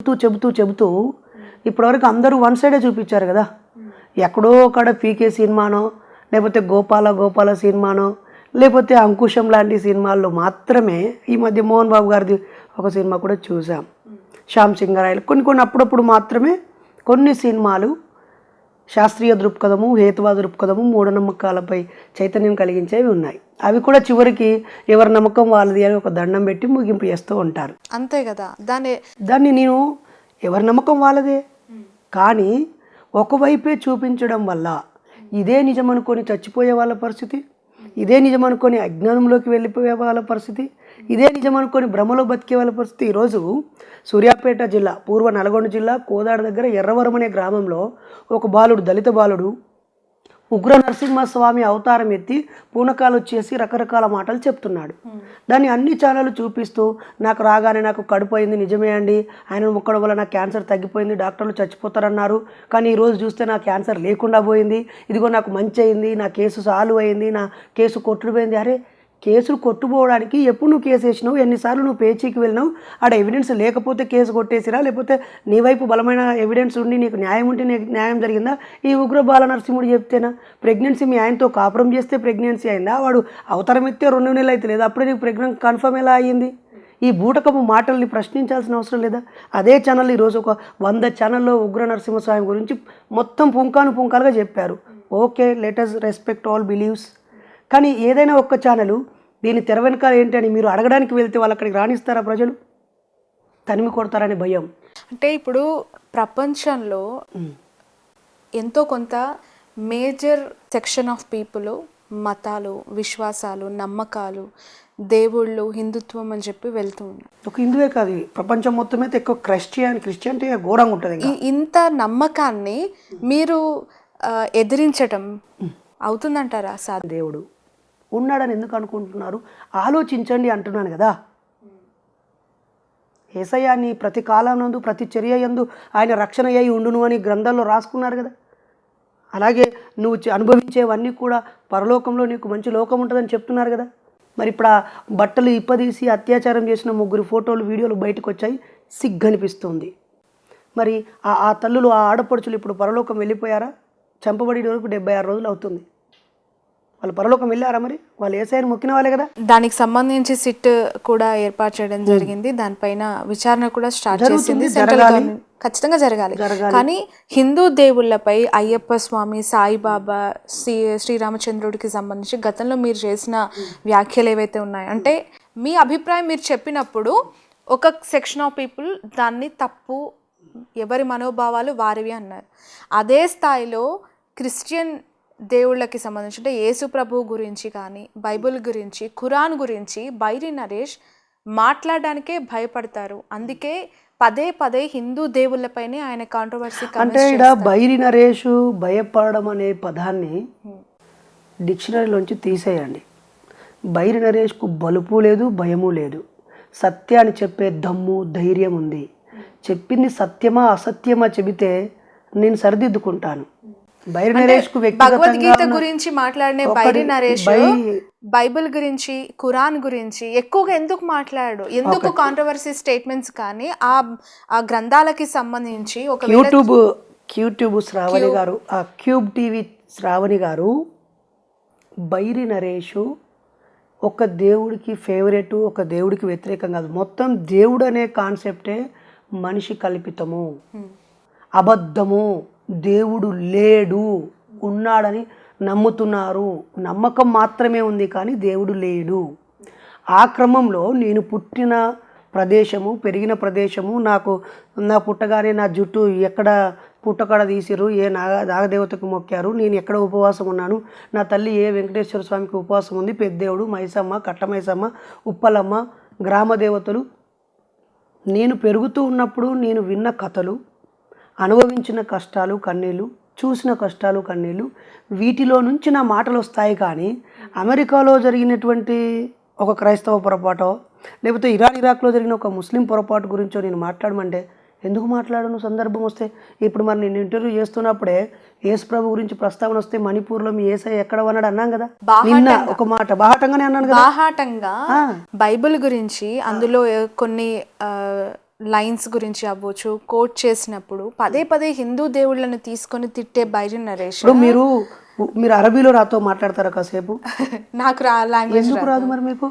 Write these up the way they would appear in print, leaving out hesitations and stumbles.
చెబుతూ ఇప్పటివరకు అందరూ వన్ సైడే చూపించారు కదా. ఎక్కడో అక్కడ పీకే సినిమానో, లేకపోతే గోపాల సినిమానో, లేకపోతే అంకుశం లాంటి సినిమాల్లో మాత్రమే. ఈ మధ్య మోహన్ బాబు గారిది ఒక సినిమా కూడా చూసాం, శ్యామ్ సింగరాయలు. కొన్ని అప్పుడప్పుడు మాత్రమే కొన్ని సినిమాలు శాస్త్రీయ దృక్పథము, హేతువాద దృక్పథము, మూఢనమ్మకాలపై చైతన్యం కలిగించేవి ఉన్నాయి. అవి కూడా చివరికి ఎవరి నమ్మకం వాళ్ళది అని ఒక దండం పెట్టి ముగింపు చేస్తూ ఉంటారు. అంతే కదా. దాన్ని నేను ఎవరి నమ్మకం వాళ్ళదే, కానీ ఒకవైపే చూపించడం వల్ల ఇదే నిజం అనుకొని చచ్చిపోయే వాళ్ళ పరిస్థితి, ఇదే నిజం అనుకొని అజ్ఞానంలోకి వెళ్ళిపోయే వాళ్ళ పరిస్థితి, ఇదే నిజం అనుకొని భ్రమలో బతికే వాళ్ళ పరిస్థితి. ఈరోజు సూర్యాపేట జిల్లా, పూర్వ నల్గొండ జిల్లా కోదాడ దగ్గర ఎర్రవరం అనే గ్రామంలో ఒక బాలుడు, దళిత బాలుడు, ఉగ్ర నరసింహస్వామి అవతారం ఎత్తి పూనకాలు వచ్చేసి రకరకాల మాటలు చెప్తున్నాడు. దాన్ని అన్ని ఛానళ్ళు చూపిస్తూ నాకు రాగానే నాకు కడుపు అయింది, నిజమే అండి, ఆయన మొక్కడం వల్ల నాకు క్యాన్సర్ తగ్గిపోయింది, డాక్టర్లు చచ్చిపోతారన్నారు, కానీ ఈరోజు చూస్తే నా క్యాన్సర్ లేకుండా పోయింది, ఇదిగో నాకు మంచి అయింది, నా కేసు సాల్వ్ అయింది, నా కేసు కొట్టుకుపోయింది. అరే, కేసులు కొట్టుపోవడానికి ఎప్పుడు నువ్వు కేసు వేసినావు, ఎన్నిసార్లు నువ్వు పేచీకి వెళ్ళినావు, ఆడ ఎవిడెన్స్ లేకపోతే కేసు కొట్టేసిరా, లేకపోతే నీ వైపు బలమైన ఎవిడెన్స్ ఉండి నీకు న్యాయం ఉంటే నీకు న్యాయం జరిగిందా? ఈ ఉగ్ర బాల నరసింహుడు చెప్తేనా ప్రెగ్నెన్సీ మీ ఆయనతో కాపురం చేస్తే ప్రెగ్నెన్సీ అయిందా? వాడు అవతారం ఎత్తే 2 నెలలు అయితే లేదా, అప్పుడే నీకు ప్రెగ్నెంట్ కన్ఫర్మ్ ఎలా అయ్యింది? ఈ బూటకపు మాటల్ని ప్రశ్నించాల్సిన అవసరం లేదా? అదే ఛానల్ ఈరోజు ఒక 100 ఛానల్లో ఉగ్ర నరసింహస్వామి గురించి మొత్తం పుంకాలుగా చెప్పారు. Okay, let us respect all believes. కానీ ఏదైనా ఒక్క ఛానలు దీని తెర వెనకాల ఏంటని మీరు అడగడానికి వెళ్తే వాళ్ళు అక్కడికి రాణిస్తారా? ప్రజలు తనిమి కొడతారనే భయం. అంటే ఇప్పుడు ప్రపంచంలో ఎంతో కొంత మేజర్ సెక్షన్ ఆఫ్ పీపుల్ మతాలు, విశ్వాసాలు, నమ్మకాలు, దేవుళ్ళు, హిందుత్వం అని చెప్పి వెళ్తూ ఉన్నారు. ఒక హిందువే కాదు, ప్రపంచం మొత్తం అయితే ఎక్కువ క్రిస్టియానిటీ ఘోరంగా ఉంటుంది. ఇంత నమ్మకాన్ని మీరు ఎదిరించటం అవుతుందంటారా? దేవుడు ఉన్నాడని ఎందుకు అనుకుంటున్నారు? ఆలోచించండి అంటున్నాను కదా. యేసయ్యాన్ని ప్రతి కాలనందు ప్రతి చర్య యందు ఆయన రక్షణ అయి ఉండును అని గ్రంథాల్లో రాసుకున్నారు కదా. అలాగే నువ్వు అనుభవించేవన్నీ కూడా పరలోకంలో నీకు మంచి లోకం ఉంటుందని చెప్తున్నారు కదా. మరి ఇప్పుడు ఆ బట్టలు ఇప్పదీసి అత్యాచారం చేసిన 3 ఫోటోలు, వీడియోలు బయటకు వచ్చాయి, సిగ్గనిపిస్తుంది. మరి ఆ తల్లులు, ఆ ఆడపడుచులు ఇప్పుడు పరలోకం వెళ్ళిపోయారా? చంపబడి వరకు 76 రోజులు అవుతుంది. వాళ్ళు పరలోకం వెళ్ళారా? మరి వాళ్ళు యేసయ్యను మొక్కిన వాళ్ళే కదా. దానికి సంబంధించి సిట్ కూడా ఏర్పాటు చేయడం జరిగింది. దానిపైన విచారణ కూడా స్టార్ట్ చేసింది. ఖచ్చితంగా జరగాలి. కానీ హిందూ దేవుళ్ళపై అయ్యప్ప స్వామి, సాయిబాబా, శ్రీరామచంద్రుడికి సంబంధించి గతంలో మీరు చేసిన వ్యాఖ్యలు ఏవైతే ఉన్నాయో, అంటే మీ అభిప్రాయం మీరు చెప్పినప్పుడు ఒక సెక్షన్ ఆఫ్ పీపుల్ దాన్ని తప్పు, ఎవరి మనోభావాలు వారివి అన్నారు. అదే స్థాయిలో క్రిస్టియన్ దేవుళ్ళకి సంబంధించి, అంటే యేసు ప్రభు గురించి కానీ, బైబుల్ గురించి, ఖురాన్ గురించి బైరి నరేష్ మాట్లాడడానికే భయపడతారు. అందుకే పదే హిందూ దేవుళ్ళపైనే ఆయన కాంట్రవర్సీ. అంటే ఇక్కడ బైరి నరేష్ భయపడడం అనే పదాన్ని డిక్షనరీలోంచి తీసేయండి. బైరి నరేష్కు బలుపు లేదు, భయము లేదు. సత్యాన్ని చెప్పే దమ్ము, ధైర్యం ఉంది. చెప్పింది సత్యమా అసత్యమా చెబితే నేను సరిదిద్దుకుంటాను. బైరి నరేష్ కు భగవద్గీత గురించి మాట్లాడిన బైరి నరేష్ బైబిల్ గురించి, ఖురాన్ గురించి ఎక్కువగా ఎందుకు మాట్లాడు? ఎందుకు కాంట్రవర్సీ స్టేట్మెంట్స్ కానీ ఆ గ్రంథాలకి సంబంధించి ఒక క్యూట్యూబ్ శ్రావణి గారు, ఆ క్యూబ్ టీవీ శ్రావణి గారు, బైరి నరేష్ ఒక దేవుడికి ఫేవరెట్, ఒక దేవుడికి వ్యతిరేకం కాదు. మొత్తం దేవుడు అనే కాన్సెప్టే మనిషి కల్పితము, అబద్ధము. దేవుడు లేడు, ఉన్నాడని నమ్ముతున్నారు. నమ్మకం మాత్రమే ఉంది, కానీ దేవుడు లేడు. ఆ క్రమంలో నేను పుట్టిన ప్రదేశము, పెరిగిన ప్రదేశము, నా పుట్టగానే నా జుట్టు ఎక్కడ పుట్టకడ తీసిరు, ఏ నాగదేవతకు మొక్కారు, నేను ఎక్కడ ఉపవాసం ఉన్నాను, నా తల్లి ఏ వెంకటేశ్వర స్వామికి ఉపవాసం ఉంది, పెద్దేవుడు, మైసమ్మ, కట్టమైసమ్మ, ఉప్పలమ్మ, గ్రామ దేవతలు. నేను పెరుగుతూ ఉన్నప్పుడు నేను విన్న కథలు, అనుభవించిన కష్టాలు కన్నీళ్ళు, చూసిన కష్టాలు కన్నీళ్ళు, వీటిలో నుంచి నా మాటలు వస్తాయి. కానీ అమెరికాలో జరిగినటువంటి ఒక క్రైస్తవ పొరపాటో, లేకపోతే ఇరాక్లో జరిగిన ఒక ముస్లిం పొరపాటు గురించో నేను మాట్లాడమంటే ఎందుకు మాట్లాడను? సందర్భం వస్తే. ఇప్పుడు మరి నేను ఇంటర్వ్యూ చేస్తున్నప్పుడే యేసు ప్రభు గురించి ప్రస్తావన వస్తే మణిపూర్లో మీ యేసయ్య ఎక్కడ అన్నాడు అన్నాం కదా. నిన్న ఒక మాట బాహాటంగానే అన్నాను కదా. బాహాటంగా బైబిల్ గురించి అందులో కొన్ని లైన్స్ గురించి అవ్వచ్చు కోట్ చేసినప్పుడు పదే పదే హిందూ దేవుళ్ళని తీసుకొని తిట్టే బైరి నరేష్ ఇప్పుడు మీరు అరబీలో నాతో మాట్లాడతారా కాసేపు? నాకు లాంగ్వేజ్ ఎందుకు రాదు మరి మీకు?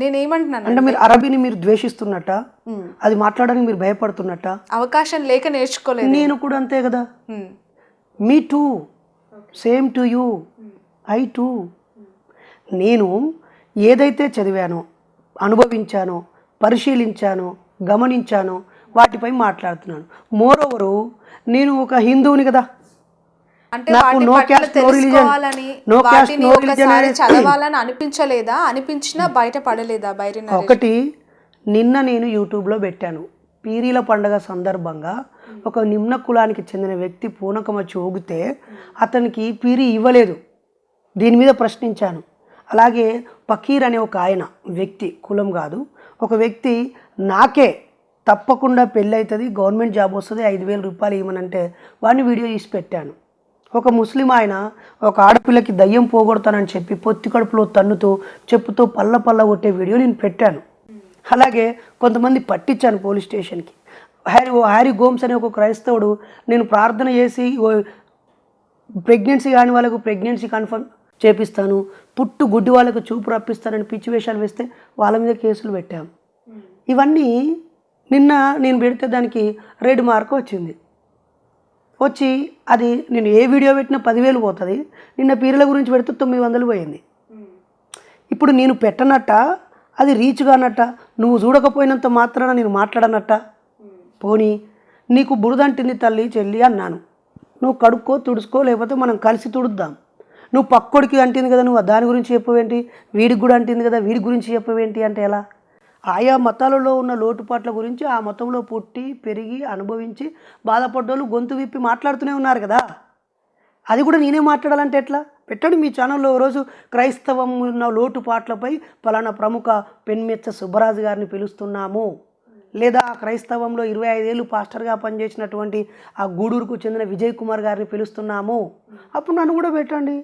నేనేమంటున్నాను అంటే మీరు అరబీని మీరు ద్వేషిస్తున్నట్ట, అది మాట్లాడడానికి మీరు భయపడుతున్నట్ట? అవకాశం లేక నేర్చుకోలేదు. నేను కూడా అంతే కదా. Me too, same to you, I too. నేను ఏదైతే చదివానో, అనుభవించానో, పరిశీలించానో, గమనించానో వాటిపై మాట్లాడుతున్నాను. మోరోవరు నేను ఒక హిందువుని కదా, అంటే వాటి పట్ల తెలుసుకోవాలని వాటిని ఒకసారి చదవాలని అనిపించలేదా? అనిపించినా బయట పడలేదా బైరి నరేష్? ఒకటి, నిన్న నేను యూట్యూబ్లో పెట్టాను, పీరీల పండగ సందర్భంగా ఒక నిమ్న కులానికి చెందిన వ్యక్తి పూనకం వచ్చి ఊగితే అతనికి పీరీ ఇవ్వలేదు, దీని మీద ప్రశ్నించాను. అలాగే పకీర్ అనే ఒక ఆయన వ్యక్తి, కులం కాదు, ఒక వ్యక్తి నాకే తప్పకుండా పెళ్ళి అవుతుంది, గవర్నమెంట్ జాబ్ వస్తుంది, 5,000 రూపాయలు ఇవ్వమనంటే వాడిని వీడియో తీసి పెట్టాను. ఒక ముస్లిం ఆయన ఒక ఆడపిల్లకి దయ్యం పోగొడతానని చెప్పి పొత్తి కడుపులో తన్నుతూ చెప్పుతో పల్ల కొట్టే వీడియో నేను పెట్టాను. అలాగే కొంతమంది పట్టించాను పోలీస్ స్టేషన్కి. హ్యారీ గోమ్స్ అనే ఒక క్రైస్తవుడు, నేను ప్రార్థన చేసి ప్రెగ్నెన్సీ కాని వాళ్ళకు ప్రెగ్నెన్సీ కన్ఫర్మ్ చేపిస్తాను, పుట్టు గుడ్డి వాళ్ళకు చూపు రప్పిస్తానని పిచ్చి వేషాలు వేస్తే వాళ్ళ మీద కేసులు పెట్టాము. ఇవన్నీ నిన్న నేను పెడితే దానికి రెడ్ మార్క్ వచ్చింది. వచ్చి అది నేను ఏ వీడియో పెట్టినా 10,000 పోతుంది, నిన్న పీరీల గురించి పెడితే 900 పోయింది. ఇప్పుడు నేను పెట్టనట్ట, అది రీచ్ కానట్ట, నువ్వు చూడకపోయినంత మాత్రాన నేను మాట్లాడనట్ట. పోనీ నీకు బురదంటింది తల్లి చెల్లి అన్నాను, నువ్వు కడుక్కో తుడుచుకో, లేకపోతే మనం కలిసి తుడుద్దాం. నువ్వు పక్కోడికి అంటింది కదా, నువ్వు దాని గురించి చెప్పవేంటి, వీడికి కూడా అంటింది కదా వీడి గురించి చెప్పవేంటి అంటే ఎలా? ఆయా మతాలలో ఉన్న లోటుపాట్ల గురించి ఆ మతంలో పుట్టి పెరిగి అనుభవించి బాధపడ్డోళ్ళు గొంతు విప్పి మాట్లాడుతూనే ఉన్నారు కదా. అది కూడా నేనే మాట్లాడాలంటే ఎట్లా? పెట్టండి మీ ఛానల్లో రోజు క్రైస్తవం ఉన్న లోటుపాట్లపై పలానా ప్రముఖ పెన్మెచ్చ సుబ్బరాజు గారిని పిలుస్తున్నాము, లేదా ఆ క్రైస్తవంలో 25 ఏళ్ళు పాస్టర్గా పనిచేసినటువంటి ఆ గూడూరుకు చెందిన విజయ్ కుమార్ గారిని పిలుస్తున్నాము, అప్పుడు నన్ను కూడా పెట్టండి.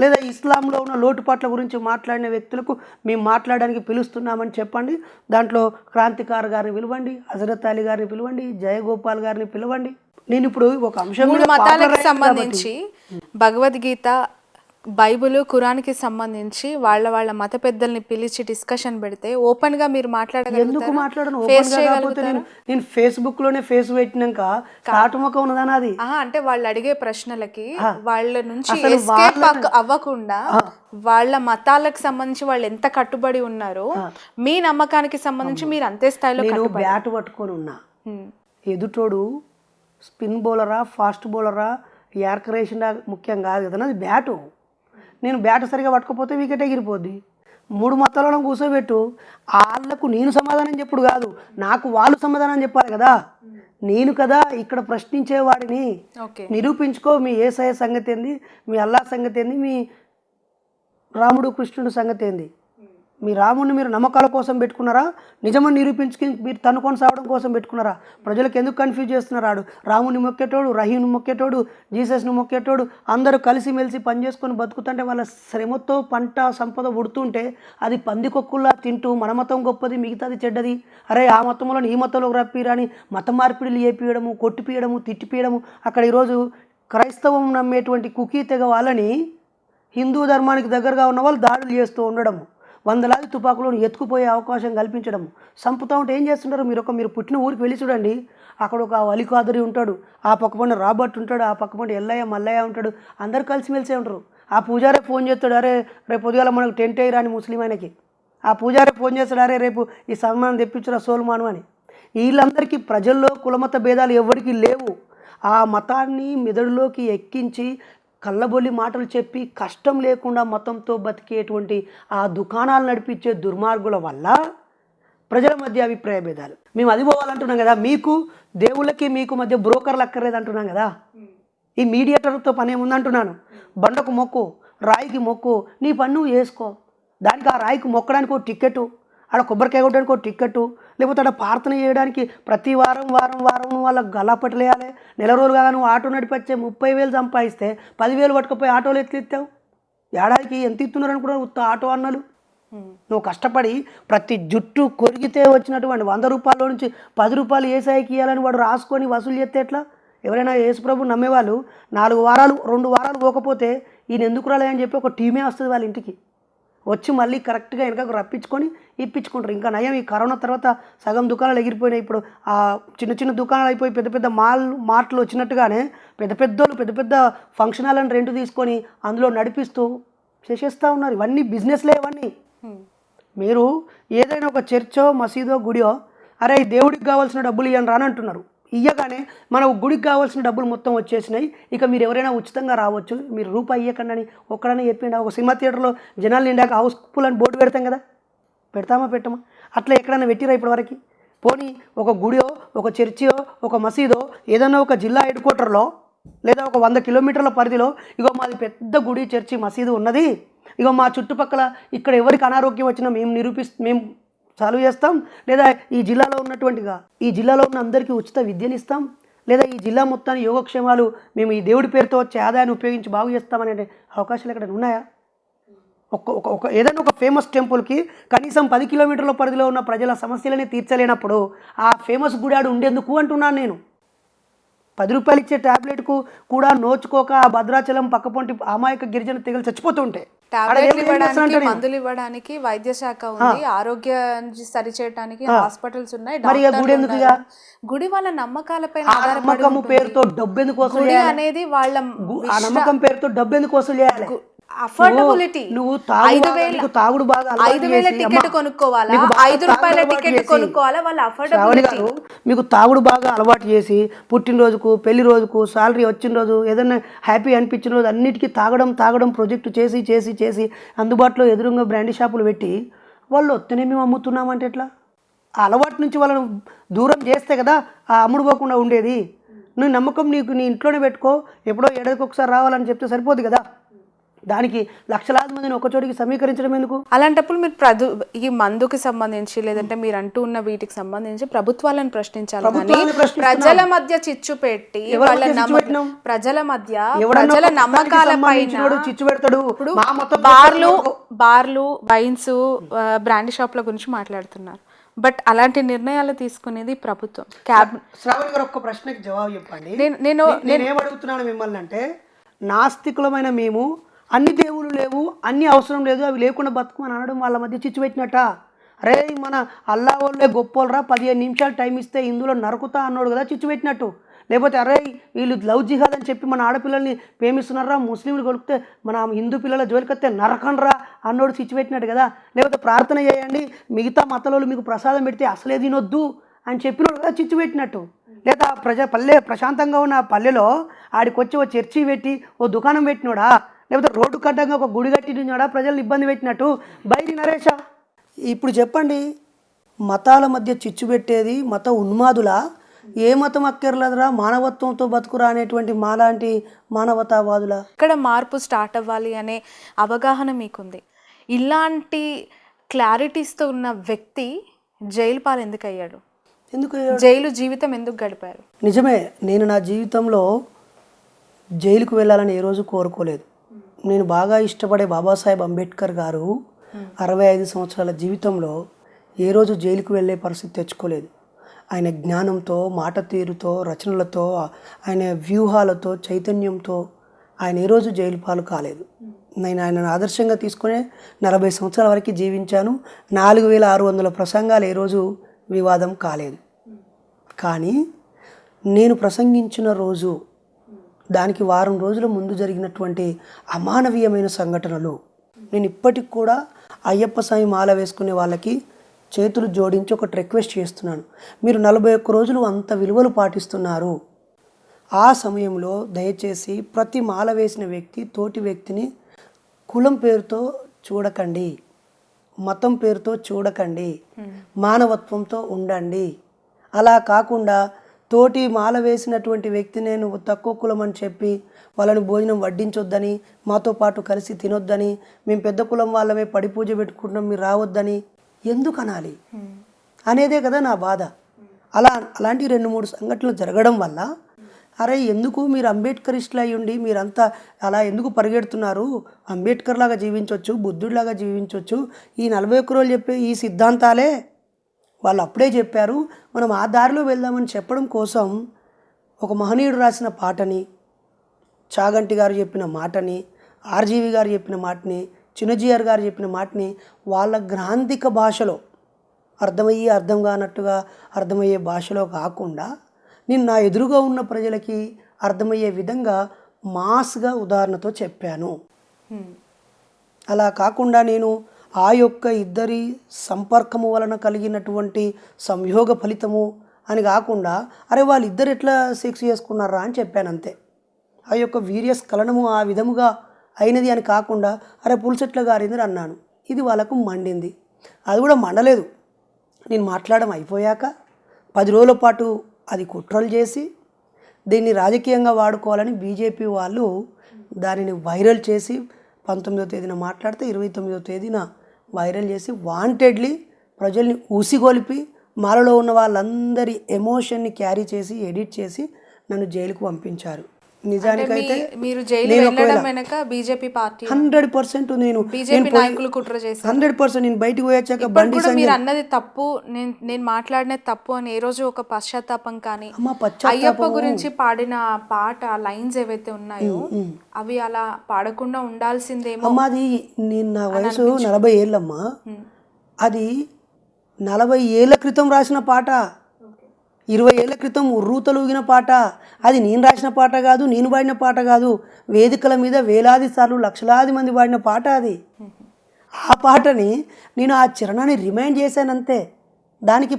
లేదా ఇస్లాంలో ఉన్న లోటుపాట్ల గురించి మాట్లాడిన వ్యక్తులకు మేము మాట్లాడడానికి పిలుస్తున్నామని చెప్పండి. దాంట్లో క్రాంతికార్ గారిని పిలవండి, హజరత్ అలీ గారిని పిలవండి, జయగోపాల్ గారిని పిలవండి. నేను ఇప్పుడు ఒక అంశం మతాలకు సంబంధించి భగవద్గీత, బైబుల్, ఖురాన్కి సంబంధించి వాళ్ళ మత పెద్దల్ని పిలిచి డిస్కషన్ పెడితే ఓపెన్ గా మీరు ఎందుకు మాట్లాడను? కాకపోతే నేను ఫేస్బుక్ లోనే ఫేస్ పెట్టినాక కాటుముఖం ఉన్నదానా అది? అంటే వాళ్ళు అడిగే ప్రశ్నలకి వాళ్ళ నుంచి ఎస్కేప్ అవ్వకుండా వాళ్ళ మతాలకు సంబంధించి వాళ్ళు ఎంత కట్టుబడి ఉన్నారో మీ నమ్మకానికి సంబంధించి మీరు అంతే స్థాయిలో బ్యాట్ పట్టుకొని ఉన్నా. ఎదుటోడు స్పిన్ బౌలరా ఫాస్ట్ బౌలరా యార్కర్ వేసిండా ముఖ్యం కాదు కదా, అది బ్యాటు. నేను బ్యాట్ సరిగా పట్టుకపోతే వికెట్ ఎగిరిపోద్ది. 3 మతాలను కూర్చోబెట్టు, వాళ్ళకు నేను సమాధానం చెప్పుడు కాదు, నాకు వాళ్ళు సమాధానం చెప్పాలి కదా. నేను కదా ఇక్కడ ప్రశ్నించేవాడిని. నిరూపించుకో, మీ యేసయ్య సంగతి ఏంది, మీ అల్లా సంగతి ఏంది, మీ రాముడు కృష్ణుడు సంగతి ఏంది. మీ రాముడిని మీరు నమ్మకాల కోసం పెట్టుకున్నారా, నిజమని నిరూపించుకుని మీరు తనుకొని సావడం కోసం పెట్టుకున్నారా? ప్రజలకు ఎందుకు కన్ఫ్యూజ్ చేస్తున్నాడు? రాముని మొక్కేటోడు, రహీంను మొక్కేటోడు, జీసస్ను మొక్కేటోడు అందరూ కలిసిమెలిసి పనిచేసుకొని బతుకుతుంటే వాళ్ళ శ్రమతో పంట సంపద ఉడుతుంటే అది పందికొక్కుల్లా తింటూ మన మతం గొప్పది మిగతాది చెడ్డది, అరే ఆ మతంలో ఈ మతంలోకి రప్పిరని మత మార్పిడిలు చేపియడము, కొట్టిపియడము, తిట్టిపియడము. అక్కడ ఈరోజు క్రైస్తవం నమ్మేటువంటి కుకీ తెగ వాళ్ళని హిందూ ధర్మానికి దగ్గరగా ఉన్న వాళ్ళు దాడులు చేస్తూ ఉండడము, 100 తుపాకులను ఎత్తుకుపోయే అవకాశం కల్పించడం, చంపుతూ ఉంటే ఏం చేస్తుంటారు? మీరు పుట్టిన ఊరికి వెళ్ళి చూడండి, అక్కడ ఒక అలీ ఖాదరి ఉంటాడు, ఆ పక్క పండు రాబర్ట్ ఉంటాడు, ఆ పక్క పండు ఎల్లయ్య మల్లయ్య ఉంటాడు, అందరు కలిసిమెలిసే ఉంటారు. ఆ పూజారే ఫోన్ చేస్తాడు, అరే రేపు పొద్దుగాల మనకు టెంట్ వేయరాని ముస్లిం ఆయనకి. ఆ పూజారే ఫోన్ చేస్తాడు, అరే రేపు ఈ సన్మానం తెప్పించురా సోల్మాను అని. వీళ్ళందరికీ ప్రజల్లో కులమత భేదాలు ఎవరికి లేవు. ఆ మతాన్ని మెదడులోకి ఎక్కించి కళ్ళబొల్లి మాటలు చెప్పి కష్టం లేకుండా మతంతో బతికేటువంటి ఆ దుకాణాలు నడిపించే దుర్మార్గుల వల్ల ప్రజల మధ్య అభిప్రాయ భేదాలు. మేము అది పోవాలంటున్నాం కదా, మీకు దేవుళ్ళకి మీకు మధ్య బ్రోకర్లు అక్కర్లేదు అంటున్నాం కదా. ఈ మీడియేటర్తో పని ఏముందంటున్నాను. బండకు మొక్కు, రాయికి మొక్కు, నీ పని నువ్వు చేసుకో. దానికి ఆ రాయికి మొక్కడానికి ఒక టికెట్టు, ఆడ కొబ్బరికాయ కొట్టడానికి ఒక టికెట్టు, లేకపోతే ఆడ ప్రార్థన చేయడానికి ప్రతి వారం వాళ్ళకు గల్లాపట్టలేయాలి. నెల రోజులు కాగా నువ్వు ఆటో నడిపచ్చే 30,000 సంపాదిస్తే 10,000 పట్టుకుపోయి ఆటోలు ఎత్తిస్తావు. ఏడాదికి ఎంత ఇస్తున్నారు అనుకున్నారు ఉత్త ఆటో అన్నలు. నువ్వు కష్టపడి ప్రతి జుట్టు కొరిగితే వచ్చినటువంటి 100 రూపాయల నుంచి 10 రూపాయలు ఏసాయికి ఇవ్వాలని వాడు రాసుకొని వసూలు చేస్తే ఎట్లా? ఎవరైనా యేసుప్రభు నమ్మేవాళ్ళు 4 వారాలు 2 వారాలు పోకపోతే ఈయన ఎందుకు రాలే అని చెప్పి ఒక టీమే వస్తుంది వాళ్ళ ఇంటికి వచ్చి మళ్ళీ కరెక్ట్గా వెనకకు రప్పించుకొని ఇప్పించుకుంటారు. ఇంకా నయం ఈ కరోనా తర్వాత సగం దుకాణాలు ఎగిరిపోయినాయి. ఇప్పుడు ఆ చిన్న చిన్న దుకాణాలు అయిపోయి పెద్ద పెద్ద మార్ట్లు వచ్చినట్టుగానే పెద్ద పెద్ద ఫంక్షన్ హాల్ని రెంట్ తీసుకొని అందులో నడిపిస్తూ చేసేస్తూ ఉన్నారు. ఇవన్నీ బిజినెస్లే ఇవన్నీ. మీరు ఏదైనా ఒక చర్చో మసీదో గుడియో అరే దేవుడికి కావాల్సిన డబ్బులు ఇవ్వని రాని అంటున్నారు. ఇయ్యగానే మన గుడికి కావాల్సిన డబ్బులు మొత్తం వచ్చేసినాయి. ఇక మీరు ఎవరైనా ఉచితంగా రావచ్చు, మీరు రూపాయి ఇవ్వకండి అని ఒక్కడనే చెప్పిండ. ఒక సినిమా థియేటర్లో జనాలు నిండాక హౌస్ఫుల్ అని బోర్డు పెడతాం కదా, పెడతామా పెట్టమా? అట్లా ఎక్కడైనా పెట్టిరా ఇప్పటివరకు? పోనీ ఒక గుడియో ఒక చర్చియో ఒక మసీదో ఏదైనా ఒక జిల్లా హెడ్ క్వార్టర్లో లేదా ఒక 100 కిలోమీటర్ల పరిధిలో ఇగో మాది పెద్ద గుడి చర్చి మసీదు ఉన్నది, ఇగో మా చుట్టుపక్కల ఇక్కడ ఎవరికి అనారోగ్యం వచ్చినా మేము చాలు చేస్తాం, లేదా ఈ జిల్లాలో ఉన్న అందరికీ ఉచిత విద్యను ఇస్తాం, లేదా ఈ జిల్లా మొత్తాన్ని యోగక్షేమాలు మేము ఈ దేవుడి పేరుతో వచ్చే ఆదాయాన్ని ఉపయోగించి బాగు చేస్తామనే అవకాశాలు ఎక్కడ ఉన్నాయా? ఒక ఏదైనా ఒక ఫేమస్ టెంపుల్కి కనీసం 10 కిలోమీటర్ల పరిధిలో ఉన్న ప్రజల సమస్యలని తీర్చలేనప్పుడు ఆ ఫేమస్ గుడాడు ఉండేందుకు అంటున్నాను నేను. 10 రూపాయలు ఇచ్చే ట్యాబ్లెట్కు కూడా నోచుకోక ఆ భద్రాచలం పక్కపొంటి అమాయక గిరిజన తెగలు చచ్చిపోతుంటే మందులు ఇవ్వడానికి వైద్య శాఖ ఉంది, ఆరోగ్యాన్ని సరిచేయడానికి హాస్పిటల్స్ ఉన్నాయి, గుడి వాళ్ళ నమ్మకాలపై నమ్మకం పేరుతో డబ్బు ఎందుకు వసూలు అనేది వాళ్ళ నమ్మకం పేరుతో డబ్బు ఎందుకు వసూలు చేయాలి? అఫోర్డబిలిటీ. నువ్వు తాగుడు బాగా 5,000 టికెట్ కొనుక్కోవాలా, 5 రూపాయల టికెట్ కొనుక్కోవాలా? వాళ్ళ అఫోర్డబిలిటీ. మీకు తాగుడు బాగా అలవాటు చేసి పుట్టినరోజుకు పెళ్లి రోజుకు సాలరీ వచ్చిన రోజు ఏదైనా హ్యాపీ అనిపించిన రోజు అన్నిటికీ తాగడం ప్రాజెక్టు చేసి అందుబాటులో ఎదురుగా బ్రాండీ షాపులు పెట్టి వాళ్ళు వస్తేనే మేము అమ్ముతున్నామంటే ఎట్లా? ఆ అలవాటు నుంచి వాళ్ళను దూరం చేస్తే కదా ఆ అమ్ముడు పోకుండా ఉండేది. నువ్వు నమ్మకం నీ ఇంట్లోనే పెట్టుకో, ఎప్పుడో ఏడాదికి ఒకసారి రావాలని చెప్తే సరిపోదు కదా. దానికి లక్షలాది మందిని ఒక చోటికి సమీకరించడం ఎందుకు? అలాంటప్పుడు మీరు ఈ మందుకి సంబంధించి లేదంటే మీరు అంటూ ఉన్న వీటికి సంబంధించి ప్రభుత్వాలను ప్రశ్నించాలి, ప్రజల మధ్య చిచ్చు పెట్టి ప్రజల నమ్మకాలపైన చిచ్చు పెడతాడు. బార్లు వైన్స్ బ్రాండీ షాప్ల గురించి మాట్లాడుతున్నారు, బట్ అలాంటి నిర్ణయాలు తీసుకునేది ప్రభుత్వం. శ్రావణి గారు ఒక్క ప్రశ్నకి జవాబు చెప్పండి. నేనేమడుగుతున్నాను మిమ్మల్ని అంటే, నాస్తికులమైన మేము అన్ని దేవుళ్ళు లేవు, అన్ని అవసరం లేదు, అవి లేకుండా బతుకమని అనడం వాళ్ళ మధ్య చిచ్చు పెట్టినట్ట. అరే మన అల్లా వాళ్ళే గొప్పోళ్ళరా, 15 నిమిషాలు టైం ఇస్తే ఇందులో నరుకుతా అన్నాడు కదా చిచ్చు పెట్టినట్టు. లేకపోతే అరే వీళ్ళు లవ్ జిహాద్ అని చెప్పి మన ఆడపిల్లల్ని ప్రేమిస్తున్నారా, ముస్లింలు కొలికితే మన హిందూ పిల్లల జోలికొస్తే నరకండ్రా అన్నోడు చిచ్చు పెట్టినట్టు కదా. లేకపోతే ప్రార్థన చేయండి, మిగతా మతలోళ్ళు మీకు ప్రసాదం పెడితే అసలే తినొద్దు అని చెప్పినోడు కదా చిచ్చు పెట్టినట్టు. లేదా ప్రశాంతంగా ఉన్న పల్లెలో ఆడికొచ్చి ఓ చర్చి పెట్టి ఓ దుకాణం పెట్టినోడా, లేకపోతే రోడ్డు కట్టంగా ఒక గుడి కట్టినాడా ప్రజలను ఇబ్బంది పెట్టినట్టు బైరి నరేషా? ఇప్పుడు చెప్పండి, మతాల మధ్య చిచ్చు పెట్టేది మత ఉన్మాదులా? ఏ మతం అక్కర్లేదురా, మానవత్వంతో బతుకురా అనేటువంటి మాలాంటి మానవతావాదులా? ఇక్కడ మార్పు స్టార్ట్ అవ్వాలి అనే అవగాహన మీకుంది. ఇలాంటి క్లారిటీస్తో ఉన్న వ్యక్తి జైలు పాలు ఎందుకు అయ్యాడు? జైలు జీవితం ఎందుకు గడిపారు? నిజమే, నేను నా జీవితంలో జైలుకు వెళ్ళాలని ఏ రోజు కోరుకోలేదు. నేను బాగా ఇష్టపడే బాబాసాహెబ్ అంబేద్కర్ గారు 65 సంవత్సరాల జీవితంలో ఏ రోజు జైలుకు వెళ్ళే పరిస్థితి తెచ్చుకోలేదు. ఆయన జ్ఞానంతో, మాట తీరుతో, రచనలతో, ఆయన వ్యూహాలతో, చైతన్యంతో ఆయన ఏ రోజు జైలు పాలు కాలేదు. నేను ఆయనను ఆదర్శంగా తీసుకునే 40 సంవత్సరాల వరకు జీవించాను. 4600 ప్రసంగాలు ఏ రోజు వివాదం కాలేదు. కానీ నేను ప్రసంగించిన రోజు దానికి వారం రోజుల ముందు జరిగినటువంటి అమానవీయమైన సంఘటనలు, నేను ఇప్పటికి కూడా అయ్యప్ప స్వామి మాల వేసుకునే వాళ్ళకి చేతులు జోడించి ఒకటి రిక్వెస్ట్ చేస్తున్నాను. మీరు 41 రోజులు అంత విలువలు పాటిస్తున్నారు, ఆ సమయంలో దయచేసి ప్రతి మాల వేసిన వ్యక్తి తోటి వ్యక్తిని కులం పేరుతో చూడకండి, మతం పేరుతో చూడకండి, మానవత్వంతో ఉండండి. అలా కాకుండా తోటి మాల వేసినటువంటి వ్యక్తి నేను తక్కువ కులం అని చెప్పి వాళ్ళని భోజనం వడ్డించొద్దని, మాతో పాటు కలిసి తినొద్దని, మేము పెద్ద కులం వాళ్ళమే పడి పూజ పెట్టుకుంటున్నాం మీరు రావద్దని ఎందుకు అనాలి అనేదే కదా నా బాధ. అలాంటి 2-3 సంఘటనలు జరగడం వల్ల అరే ఎందుకు మీరు అంబేద్కరిస్టులు అయ్యుండి మీరంతా అలా ఎందుకు పరిగెడుతున్నారు? అంబేద్కర్ లాగా జీవించవచ్చు, బుద్ధుడిలాగా జీవించవచ్చు. ఈ 41 రోజులు చెప్పే ఈ సిద్ధాంతాలే వాళ్ళు అప్పుడే చెప్పారు, మనం ఆ దారిలో వెళ్దామని చెప్పడం కోసం ఒక మహనీయుడు రాసిన పాటని, చాగంటి గారు చెప్పిన మాటని, ఆర్జీవి గారు చెప్పిన మాటని, చిన్నజీఆర్ గారు చెప్పిన మాటని వాళ్ళ గ్రాంధిక భాషలో అర్థమయ్యి అర్థం కానట్టుగా అర్థమయ్యే భాషలో కాకుండా నేను నా ఎదురుగా ఉన్న ప్రజలకి అర్థమయ్యే విధంగా మాస్గా ఉదాహరణతో చెప్పాను. అలా కాకుండా నేను ఆ యొక్క ఇద్దరి సంపర్కము వలన కలిగినటువంటి సంయోగ ఫలితము అని కాకుండా అరే వాళ్ళిద్దరు ఎట్లా సెక్స్ చేసుకున్నారా అని చెప్పాను అంతే. ఆ యొక్క వీర్యస్ఖలనము ఆ విధముగా అయినది అని కాకుండా అరే పులిసెట్ల గారింది అన్నాను. ఇది వాళ్ళకు మండింది. అది కూడా మండలేదు, నేను మాట్లాడడం అయిపోయాక 10 రోజుల పాటు అది కుట్రలు చేసి దీన్ని రాజకీయంగా వాడుకోవాలని బీజేపీ వాళ్ళు దానిని వైరల్ చేసి 19వ తేదీన మాట్లాడితే 29వ తేదీన వైరల్ చేసి వాంటెడ్లీ ప్రజల్ని ఊసిగొలిపి మాలలో ఉన్న వాళ్ళందరి ఎమోషన్ని క్యారీ చేసి ఎడిట్ చేసి నన్ను జైలుకు పంపించారు. నిజానికైతే మీరు జైలు వెళ్ళడం వెనక బీజేపీ పార్టీ 100% నేను బీజేపీ నాయకులు కుట్ర చేశారు. 100% నేను బయటికి పోయాక బండి కూడా మీరు అన్నది తప్పు, నేను మాట్లాడినది తప్పు అని ఏ రోజు ఒక పశ్చాత్తాపం కానీ అయ్యప్ప గురించి పాడిన పాట లైన్స్ ఏవైతే ఉన్నాయో అవి అలా పాడకుండా ఉండాల్సిందేమో. అమ్మాది నేను నా వయసు 40 ఏళ్ళమ్మా, అది 40 ఏళ్ళ క్రితం రాసిన పాట, 20 ఏళ్ళ క్రితం ఉర్రూతలూగిన పాట. అది నేను రాసిన పాట కాదు, నేను పాడిన పాట కాదు, వేదికల మీద వేలాది సార్లు లక్షలాది మంది పాడిన పాట అది. ఆ పాటని నేను ఆ చరణాన్ని రిమైండ్ చేశానంతే. దానికి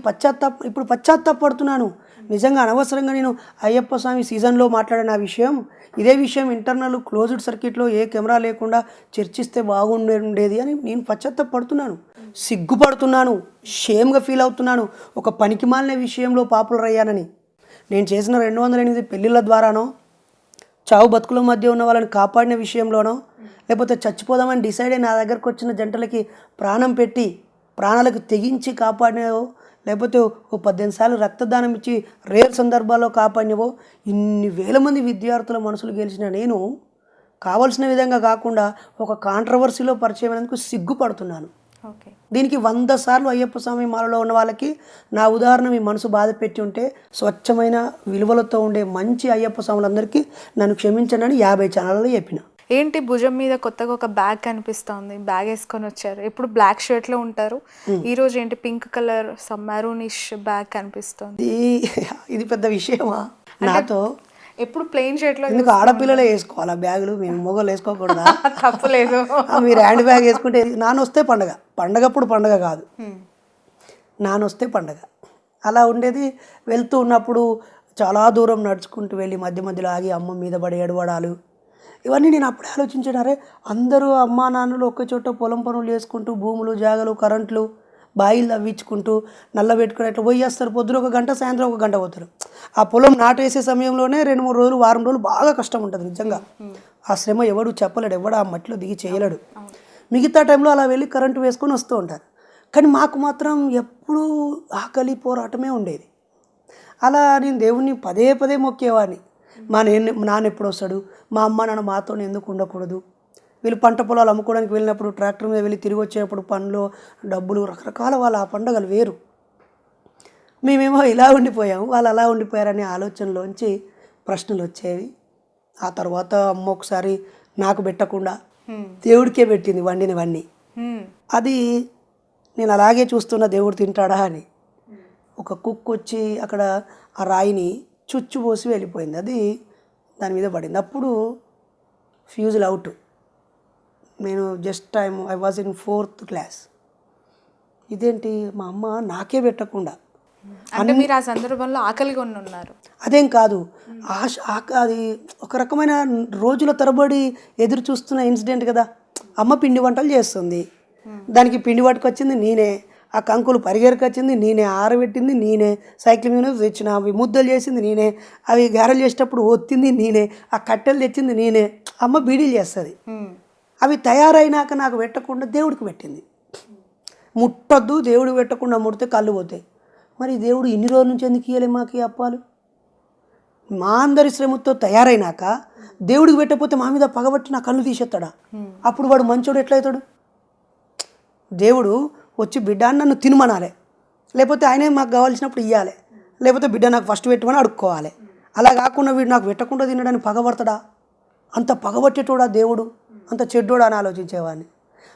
ఇప్పుడు పశ్చాత్తాపడుతున్నాను. నిజంగా అనవసరంగా నేను అయ్యప్ప స్వామి సీజన్లో మాట్లాడిన ఆ విషయం, ఇదే విషయం ఇంటర్నల్ క్లోజ్డ్ సర్క్యూట్లో ఏ కెమెరా లేకుండా చర్చిస్తే బాగుండేది అని నేను పశ్చాత్తాపడుతున్నాను, సిగ్గుపడుతున్నాను, షేమ్గా ఫీల్ అవుతున్నాను. ఒక పనికిమాలిన విషయంలో పాపులర్ అయ్యానని. నేను చేసిన 208 పెళ్ళిళ్ళ ద్వారానో, చావు బతుకుల మధ్య ఉన్న వాళ్ళని కాపాడిన విషయంలోనో, లేకపోతే చచ్చిపోదామని డిసైడ్ అయి నా దగ్గరకు వచ్చిన జంటలకి ప్రాణం పెట్టి ప్రాణాలకు తెగించి కాపాడినవో, లేకపోతే ఓ 18 సార్లు రక్తదానం ఇచ్చి రేర్ సందర్భాల్లో కాపాడినవో, ఇన్ని వేల మంది విద్యార్థుల మనసులు గెలిచిన నేను కావాల్సిన విధంగా కాకుండా ఒక కాంట్రవర్సీలో పరిచయం అయినందుకు సిగ్గుపడుతున్నాను. దీనికి 100 సార్లు అయ్యప్ప స్వామి మాలలో ఉన్న వాళ్ళకి నా ఉదాహరణ మీ మనసు బాధ పెట్టి ఉంటే స్వచ్ఛమైన విలువలతో ఉండే మంచి అయ్యప్ప స్వాములందరికీ నన్ను క్షమించండి 50 ఛానళ్ళలో చెప్పిన. ఏంటి భుజం మీద కొత్తగా ఒక బ్యాగ్ కనిపిస్తుంది, బ్యాగ్ వేసుకొని వచ్చారు. ఎప్పుడు బ్లాక్ షర్ట్లో ఉంటారు, ఈ రోజు ఏంటి pink colour some maroonish bag కనిపిస్తుంది. ఇది పెద్ద విషయమా? నాతో ఎప్పుడు ప్లెయిన్ షర్ట్లో ఎందుకు ఆడపిల్లలే వేసుకోవాలి ఆ బ్యాగులు, మేము మొగలు వేసుకోకూడదా? తప్పులేదు. మీరు హ్యాండ్ బ్యాగ్ వేసుకుంటే నానొస్తే పండగ, పండగప్పుడు పండగ కాదు, నానొస్తే పండగ. అలా ఉండేది. వెళ్తూ ఉన్నప్పుడు చాలా దూరం నడుచుకుంటూ వెళ్ళి మధ్య మధ్యలో ఆగి అమ్మ మీద పడి ఏడవడాలు, ఇవన్నీ నేను అప్పుడే ఆలోచించాను. అందరూ అమ్మా నాన్నలు ఒకే చోట పొలం పనులు చేసుకుంటూ భూములు జాగలు కరెంట్లు బాయిలు తవ్వించుకుంటూ నల్ల పెట్టుకుని అట్లా పోయేస్తారు. పొద్దున 1 గంట, సాయంత్రం 1 గంట పోతారు. ఆ పొలం నాటేసే సమయంలోనే 2-3 రోజులు, వారం రోజులు బాగా కష్టం ఉంటుంది నిజంగా. ఆ శ్రమ ఎవడు చెప్పలేడు, ఎవడు ఆ మట్టిలో దిగి చేయలేడు. మిగతా టైంలో అలా వెళ్ళి కరెంటు వేసుకొని వస్తూ ఉంటారు. కానీ మాకు మాత్రం ఎప్పుడూ ఆకలి పోరాటమే ఉండేది. అలా నేను దేవుణ్ణి పదే పదే మొక్కేవాడిని. మా నాన్న ఎప్పుడు వస్తాడు, మా అమ్మ నాన్న మాతో ఎందుకు ఉండకూడదు, వీళ్ళు పంట పొలాలు అమ్ముకోవడానికి వెళ్ళినప్పుడు ట్రాక్టర్ మీద వెళ్ళి తిరిగి వచ్చేటప్పుడు పనులు డబ్బులు రకరకాల వాళ్ళ ఆ పండుగలు వేరు. మేమేమో ఇలా ఉండిపోయాము, వాళ్ళు అలా ఉండిపోయారనే ఆలోచనలోంచి ప్రశ్నలు వచ్చేవి. ఆ తర్వాత అమ్మ ఒకసారి నాకు పెట్టకుండా దేవుడికే పెట్టింది వండినవన్నీ. అది నేను అలాగే చూస్తున్న దేవుడు తింటాడా అని. ఒక కుక్ వచ్చి అక్కడ ఆ రాయిని చుచ్చు పోసి వెళ్ళిపోయింది, అది దాని మీద పడింది. అప్పుడు ఫ్యూజులు అవుట్. నేను I was in 4th class. ఇదేంటి మా అమ్మ నాకే పెట్టకుండా, అంటే మీరు ఆ సందర్భంలో ఆకలిగా ఉన్నారు. అదేం కాదు, అది ఒక రకమైన రోజుల తరబడి ఎదురు చూస్తున్న ఇన్సిడెంట్ కదా. అమ్మ పిండి వంటలు చేస్తుంది, దానికి పిండి పట్టుకొచ్చింది నేనే, ఆ కంకులు పరిగెరకొచ్చింది నేనే, ఆరబెట్టింది నేనే, సైకిల్ మీద తెచ్చిన అవి ముద్దలు చేసింది నేనే, అవి గారెలు చేసేటప్పుడు ఒత్తింది నేనే, ఆ కట్టెలు తెచ్చింది నేనే. అమ్మ బీడీలు చేస్తుంది, అవి తయారైనాక నాకు పెట్టకుండా దేవుడికి పెట్టింది. ముట్టొద్దు, దేవుడికి పెట్టకుండా ముడితే కళ్ళు పోతాయి. మరి దేవుడు ఇన్ని రోజుల నుంచి ఎందుకు ఇవ్వలే మాకు అప్పాలు? మా అందరి శ్రమతో తయారైనాక దేవుడికి పెట్టకపోతే మా మీద పగబట్టి నా కళ్ళు తీసేస్తాడా? అప్పుడు వాడు మంచోడు ఎట్లయితాడు? దేవుడు వచ్చి బిడ్డ అని నన్ను తినమనాలి, లేకపోతే ఆయనే మాకు కావాల్సినప్పుడు ఇవ్వాలి, లేకపోతే బిడ్డ నాకు ఫస్ట్ పెట్టమని అడుక్కోవాలి. అలా కాకుండా వీడు నాకు పెట్టకుండా తినడానికి పగబడతాడా? అంత పగబట్టేటోడా దేవుడు? అంత చెడ్డోడా అని ఆలోచించేవాడిని.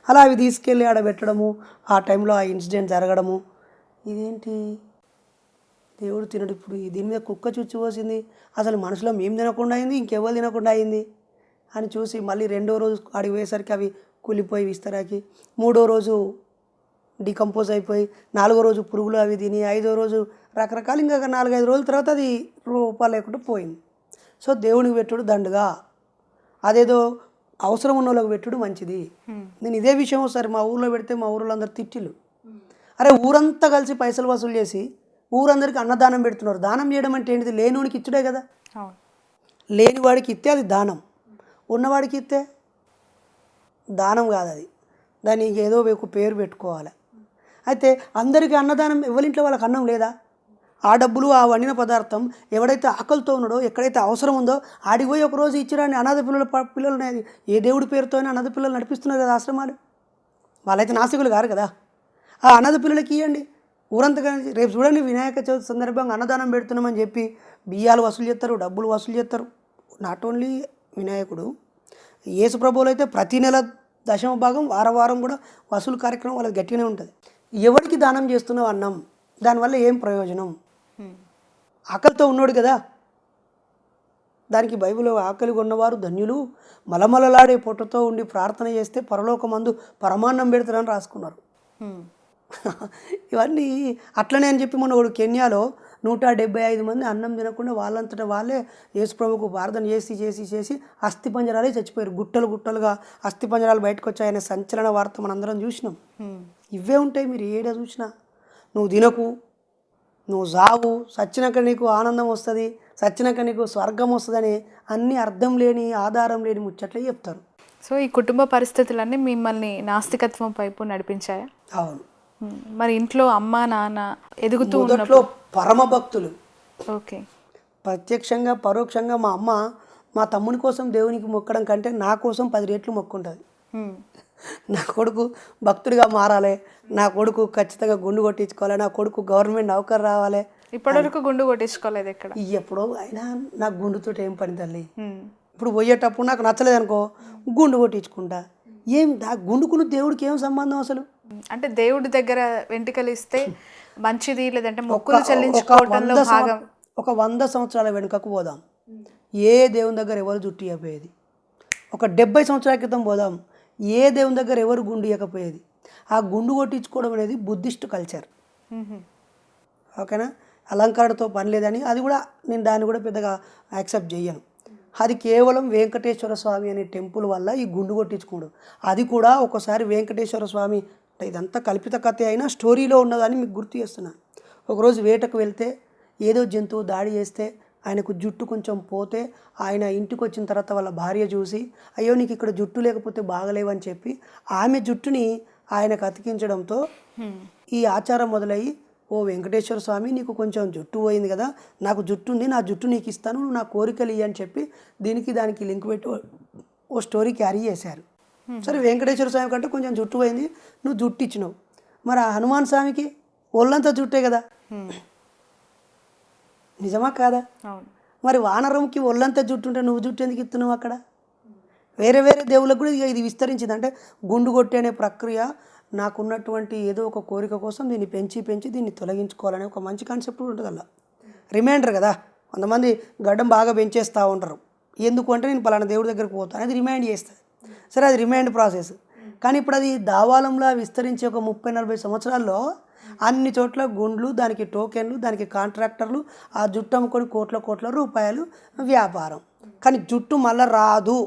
అలా అవి తీసుకెళ్ళి ఆడ పెట్టడము, ఆ టైంలో ఆ ఇన్సిడెంట్ జరగడము, ఇదేంటి దేవుడు తినడు, ఇప్పుడు దీని మీద కుక్క చుచ్చి పోసింది, అసలు మనసులో మేము తినకుండా అయింది, ఇంకెవరు తినకుండా అయింది అని చూసి మళ్ళీ 2వ రోజు ఆడికి పోయేసరికి అవి కూలిపోయి విస్తరాకి, 3వ రోజు డికంపోజ్ అయిపోయి, 4వ రోజు పురుగులు అవి తిని, 5వ రోజు రకరకాలు, ఇంకా 4-5 రోజుల తర్వాత అది రూపాయలు లేకుండా పోయింది. సో దేవునికి పెట్టుడు దండుగా, అదేదో అవసరం ఉన్న వాళ్ళకి పెట్టుడు మంచిది. నేను ఇదే విషయం ఒకసారి మా ఊళ్ళో పెడితే మా ఊళ్ళో అందరు తిట్టిలు, అరే ఊరంతా కలిసి పైసలు వసూలు చేసి ఊరందరికీ అన్నదానం పెడుతున్నారు. దానం చేయడం అంటే ఏంటిది? లేనివాడికి ఇచ్చుడే కదా. లేని వాడికి ఇస్తే అది దానం, ఉన్నవాడికి ఇస్తే దానం కాదు. అది దానికి ఏదో ఒక పేరు పెట్టుకోవాలి. అయితే అందరికీ అన్నదానం, ఎవరింట్లో వాళ్ళకి అన్నం లేదా? ఆ డబ్బులు, ఆ వండిన పదార్థం ఎవడైతే ఆకలితో ఉన్నాడో, ఎక్కడైతే అవసరం ఉందో ఆడికి పోయి ఒకరోజు ఇచ్చిరాని అనాథ పిల్లలు ఏ దేవుడి పేరుతో అయినా అనాథ పిల్లలు నడిపిస్తున్నారు కదా ఆశ్రమాలు. వాళ్ళైతే నాస్తికులు కారు కదా. ఆ అనాథ పిల్లలకి ఇవ్వండి. ఊరంతా కలిసి రేపు చూడండి, వినాయక చవితి సందర్భంగా అన్నదానం పెడుతున్నామని చెప్పి బియ్యాలు వసూలు చేస్తారు, డబ్బులు వసూలు చేస్తారు. నాట్ ఓన్లీ వినాయకుడు, యేసు ప్రభువులు అయితే ప్రతి నెల 10వ భాగం వారం కూడా వసూలు కార్యక్రమం వాళ్ళకి గట్టిగానే ఉంటుంది. ఎవరికి దానం చేస్తున్నావు అన్నం? దానివల్ల ఏం ప్రయోజనం? ఆకలితో ఉన్నాడు కదా. దానికి బైబిల్లో ఆకలి ఉన్నవారు ధన్యులు, మలమలలాడే పొట్టతో ఉండి ప్రార్థన చేస్తే పరలోకమందు పరమాన్నం పెడతారని రాసుకున్నారు. ఇవన్నీ అట్లనే అని చెప్పి మొన్న ఒకడు కెన్యాలో 175 మంది అన్నం తినకుండా వాళ్ళంతటా వాళ్ళే యేసుప్రభుకు ప్రార్థన చేసి అస్థిపంజరాలే చచ్చిపోయారు. గుట్టలుగా అస్థిపంజరాలు బయటకు వచ్చాయనే సంచలన వార్త మనందరం చూసినాం. ఇవే ఉంటాయి. మీరు ఏడ చూసినా నువ్వు తినకు, నువ్వు సావు, సచ్చినాక నీకు ఆనందం వస్తుంది, సచ్చినాక నీకు స్వర్గం వస్తుందని అన్నీ అర్థం లేని, ఆధారం లేని ముచ్చట్లే చెప్తారు. సో ఈ కుటుంబ పరిస్థితులన్నీ మిమ్మల్ని నాస్తికత్వం వైపు నడిపించాయా? అవును. మరి ఇంట్లో అమ్మ నాన్న ఎదుగుతూ మొదట్లో పరమ భక్తులు. ఓకే. ప్రత్యక్షంగా పరోక్షంగా మా అమ్మ మా తమ్ముని కోసం దేవునికి మొక్కడం కంటే నా కోసం 10 రెట్లు మొక్కుంటుంది. నా కొడుకు భక్తుడిగా మారాలి, నా కొడుకు ఖచ్చితంగా గుండు కొట్టించుకోవాలి, నా కొడుకు గవర్నమెంట్ నౌకరు రావాలి. ఇప్పటివరకు గుండు కొట్టించుకోలేదు ఎక్కడ. ఎప్పుడో అయినా నాకు గుండుతో ఏం పని తల్లి. ఇప్పుడు పోయేటప్పుడు నాకు నచ్చలేదు అనుకో, గుండు కొట్టించుకుంటా. ఏం గుండుకును దేవుడికి ఏం సంబంధం అసలు? అంటే దేవుడి దగ్గర వెంట్రుకలు ఇస్తే మంచిది, లేదంటే మొక్కులు చెల్లించుకోవడంలో భాగం. ఒక 100 సంవత్సరాల వెనుకకు పోదాం, ఏ దేవుని దగ్గర ఎవరు జుట్టు ఇవ్వకపోయేది. ఒక 70 సంవత్సరాల క్రితం పోదాం, ఏ దేవుని దగ్గర ఎవరు గుండు ఇవ్వకపోయేది. ఆ గుండు కొట్టించుకోవడం అనేది బుద్ధిస్ట్ కల్చర్. ఓకేనా? అలంకరణతో పని లేదని, అది కూడా నేను దాన్ని కూడా పెద్దగా యాక్సెప్ట్ చేయను. అది కేవలం వెంకటేశ్వర స్వామి అనే టెంపుల్ వల్ల ఈ గుండు కొట్టించుకోడు. అది కూడా ఒకసారి వెంకటేశ్వర స్వామి, ఇదంతా కల్పిత కథ అయినా స్టోరీలో ఉన్నదని మీకు గుర్తు చేస్తున్నాను. ఒకరోజు వేటకు వెళ్తే ఏదో జంతువు దాడి చేస్తే ఆయనకు జుట్టు కొంచెం పోతే, ఆయన ఇంటికి వచ్చిన తర్వాత వాళ్ళ భార్య చూసి, అయ్యో నీకు ఇక్కడ జుట్టు లేకపోతే బాగలేవని చెప్పి ఆమె జుట్టుని ఆయనకు అతికించడంతో ఈ ఆచారం మొదలయ్యి, ఓ వెంకటేశ్వర స్వామి నీకు కొంచెం జుట్టు పోయింది కదా, నాకు జుట్టు ఉంది, నా జుట్టు నీకు ఇస్తాను, నువ్వు నా కోరికలు ఇయ్యి అని చెప్పి దీనికి దానికి లింక్ పెట్టి ఓ స్టోరీ క్యారీ చేశారు. సరే, వెంకటేశ్వర స్వామి కంటే కొంచెం జుట్టు పోయింది, నువ్వు జుట్టు ఇచ్చినావు. మరి ఆ హనుమాన్ స్వామికి ఒళ్ళంతా జుట్టే కదా, నిజమా కాదా? మరి వానరంకి ఒళ్ళంతా జుట్టు ఉంటే నువ్వు జుట్టు ఎందుకు ఇస్తున్నావు అక్కడ? వేరే దేవుళ్ళకు కూడా ఇది విస్తరించింది. అంటే గుండు కొట్టే అనే ప్రక్రియ నాకున్నటువంటి ఏదో ఒక కోరిక కోసం దీన్ని పెంచి దీన్ని తొలగించుకోవాలనే ఒక మంచి కాన్సెప్ట్ ఉంటుంది. అలా రిమైండర్ కదా. కొంతమంది గడ్డం బాగా పెంచేస్తూ ఉంటారు, ఎందుకు అంటే నేను పలానా దేవుడి దగ్గరికి పోతాను, అది రిమైండ్ చేస్తుంది. సరే, అది రిమైండ్ ప్రాసెస్. కానీ ఇప్పుడు అది దావాలంలా విస్తరించి ఒక 30-40 సంవత్సరాల్లో అన్ని చోట్ల గుండ్లు, దానికి టోకెన్లు, దానికి కాంట్రాక్టర్లు, ఆ జుట్టు అమ్ముకొని కోట్ల రూపాయలు వ్యాపారం. కానీ జుట్టు మళ్ళీ రాదు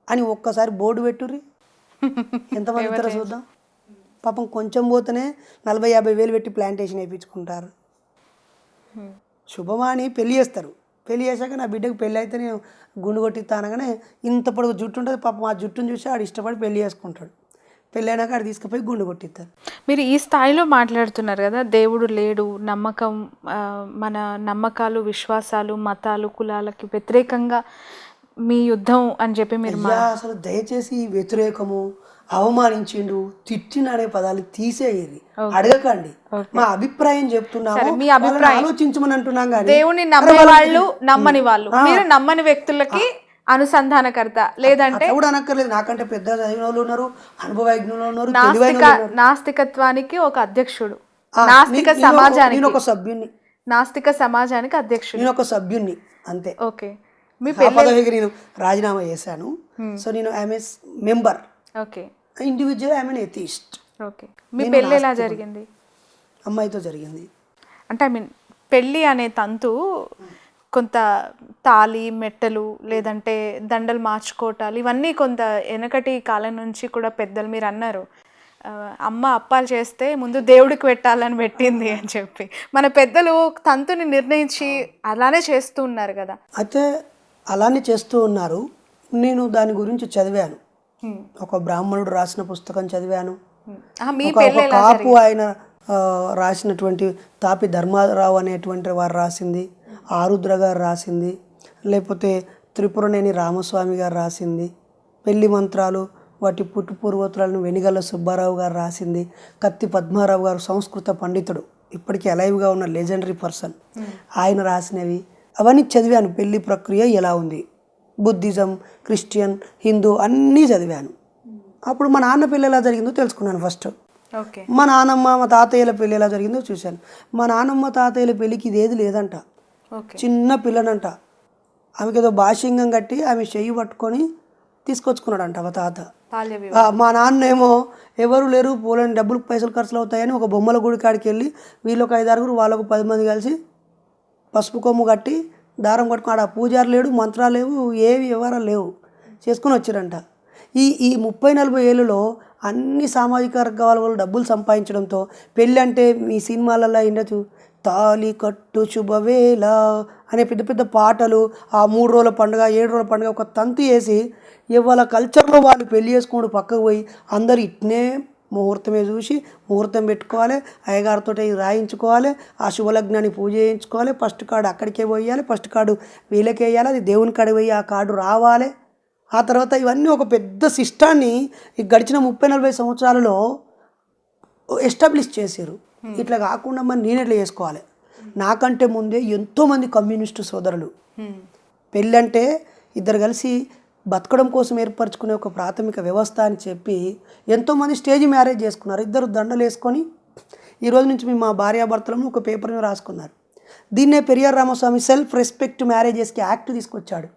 అని ఒక్కసారి బోర్డు పెట్టుర్రి, ఎంతమంది ఇస్తారో చూద్దాం. పాపం కొంచెం పోతేనే 40-50 వేలు పెట్టి ప్లాంటేషన్ వేయించుకుంటారు. శుభమాని పెళ్ళి చేస్తారు. పెళ్ళి చేశాక నా బిడ్డకు పెళ్ళి అయితే నేను గుండు కొట్టిస్తా అనగానే ఇంత పొడుగు జుట్టు ఉంటుంది. పాపం ఆ జుట్టును చూసి ఆడు ఇష్టపడి పెళ్ళి చేసుకుంటాడు. పెళ్ళైనాక అక్కడ తీసుకుపోయి గుండు కొట్టిస్తారు. మీరు ఈ స్థాయిలో మాట్లాడుతున్నారు కదా, దేవుడు లేడు, నమ్మకం, మన నమ్మకాలు, విశ్వాసాలు, మతాలు, కులాలకి వ్యతిరేకంగా మీ యుద్ధం అని చెప్పి మీరు అసలు దయచేసి ఈ వ్యతిరేకము, అవమానించిండు, తిట్టిన అనే పదాలు తీసేయరు, అడగకండి. మా అభిప్రాయం చెప్తున్నాము, మీ అభిప్రాయం ఆలోచించమని అంటున్నాం. కానీ దేవుని నమ్మే వాళ్ళు, నమ్మని వాళ్ళు, మీరు నమ్మని వ్యక్తులకి అనుసంధానకర్త, లేదంటే కూడా అనక్కర్లేదు. నాకంటే పెద్ద చదివిన వాళ్ళు ఉన్నారు, అనుభవజ్ఞులు ఉన్నారు, నాస్తికత్వానికి ఒక అధ్యక్షుడు, నాస్తిక సమాజానికి నేను ఒక సభ్యుని, నాస్తిక సమాజానికి అధ్యక్షుడు, నేను ఒక సభ్యుని అంతే. ఓకే, మీ పదవికి నేను రాజీనామా చేశాను. సో నేను I'm a member, okay, individual I'm an atheist. Okay, మీ పెళ్ళి ఎలా జరిగింది? అమ్మాయితో జరిగింది. అంటే ఐ మీన్ పెళ్ళి అనే తంతు కొంత తాళి, మెట్టలు, లేదంటే దండలు మార్చుకోవటాలు, ఇవన్నీ కొంత వెనకటి కాలం నుంచి కూడా పెద్దలు, మీరు అన్నారు అమ్మ అప్పాలు చేస్తే ముందు దేవుడికి పెట్టాలని పెట్టింది అని చెప్పి, మన పెద్దలు తంతుని నిర్ణయించి అలానే చేస్తూ ఉన్నారు కదా. అయితే అలానే చేస్తూ ఉన్నారు. నేను దాని గురించి చదివాను, ఒక బ్రాహ్మణుడు రాసిన పుస్తకం చదివాను, కాపు ఆయన రాసినటువంటి తాపి ధర్మారావు అనేటువంటి వారు రాసింది, ఆరుద్ర గారు రాసింది, లేకపోతే త్రిపురనేని రామస్వామి గారు రాసింది, పెళ్లి మంత్రాలు వాటి పుట్టు పూర్వోత్తరాలను వెనిగల్ల సుబ్బారావు గారు రాసింది, కత్తి పద్మారావు గారు సంస్కృత పండితుడు, ఇప్పటికీ అలైవ్గా ఉన్న లెజెండరీ పర్సన్, ఆయన రాసినవి అవన్నీ చదివాను. పెళ్లి ప్రక్రియ ఎలా ఉంది, బుద్ధిజం, క్రిస్టియన్, హిందూ అన్నీ చదివాను. అప్పుడు మా నాన్న పెళ్ళి ఎలా జరిగిందో తెలుసుకున్నాను ఫస్ట్. మా నాన్నమ్మ మా తాతయ్యల పెళ్ళి ఎలా జరిగిందో చూశాను. మా నాన్నమ్మ తాతయ్యల పెళ్ళికి ఇదేది లేదంట, చిన్న పిల్లనంట, ఆమెకి ఏదో భాషింగం కట్టి ఆమె చెయ్యి పట్టుకొని తీసుకొచ్చుకున్నాడంట మా తాత. మా నాన్న ఏమో ఎవరు లేరు, పోలేని డబ్బులు పైసలు ఖర్చులు అవుతాయని ఒక బొమ్మల గుడి కాడికి వెళ్ళి వీళ్ళొక 5-6 వాళ్ళకు 10 మంది కలిసి పసుపు కొమ్ము కట్టి దారం కట్టుకుని, ఆడ పూజారు లేడు, మంత్రాలు లేవు, ఏవి వ్యవహారాలు లేవు, చేసుకుని వచ్చారంట. ఈ 30-40 ఏళ్ళలో అన్ని సామాజిక వర్గాల వాళ్ళు డబ్బులు సంపాదించడంతో పెళ్ళి అంటే మీ సినిమాలలో ఉండొచ్చు, తాళి కట్టు శుభవేళ అనే పెద్ద పెద్ద పాటలు, ఆ 3 రోజుల పండుగ 7 రోజుల పండుగ ఒక తంతు వేసి ఇవాళ కల్చర్లో వాళ్ళు పెళ్లి చేసుకోండి పక్కకు పోయి అందరు ఇట్నే ముహూర్తమే చూసి ముహూర్తం పెట్టుకోవాలి, అయ్యగారితో రాయించుకోవాలి, ఆ శుభలగ్నాన్ని పూజ చేయించుకోవాలి, ఫస్ట్ కార్డు అక్కడికే పోయాలి, ఫస్ట్ కార్డు వీళ్ళకే వేయాలి, అది దేవుని కాడికి పోయి ఆ కార్డు రావాలి. ఆ తర్వాత ఇవన్నీ ఒక పెద్ద సిస్టాన్ని ఈ గడిచిన 30-40 సంవత్సరాలలో ఎస్టాబ్లిష్ చేశారు. ఇట్లా కాకుండా మరి నేను ఎట్లా చేసుకోవాలి? నాకంటే ముందే ఎంతోమంది కమ్యూనిస్టు సోదరులు పెళ్ళంటే ఇద్దరు కలిసి బతకడం కోసం ఏర్పరచుకునే ఒక ప్రాథమిక వ్యవస్థ అని చెప్పి ఎంతోమంది స్టేజ్ మ్యారేజ్ చేసుకున్నారు. ఇద్దరు దండలు వేసుకొని ఈరోజు నుంచి మేము మా భార్యాభర్తలను ఒక పేపర్ మీద రాసుకున్నారు. దీన్నే పెరియార్ రామస్వామి సెల్ఫ్ రెస్పెక్ట్ మ్యారేజెస్కి యాక్ట్ తీసుకొచ్చాడు.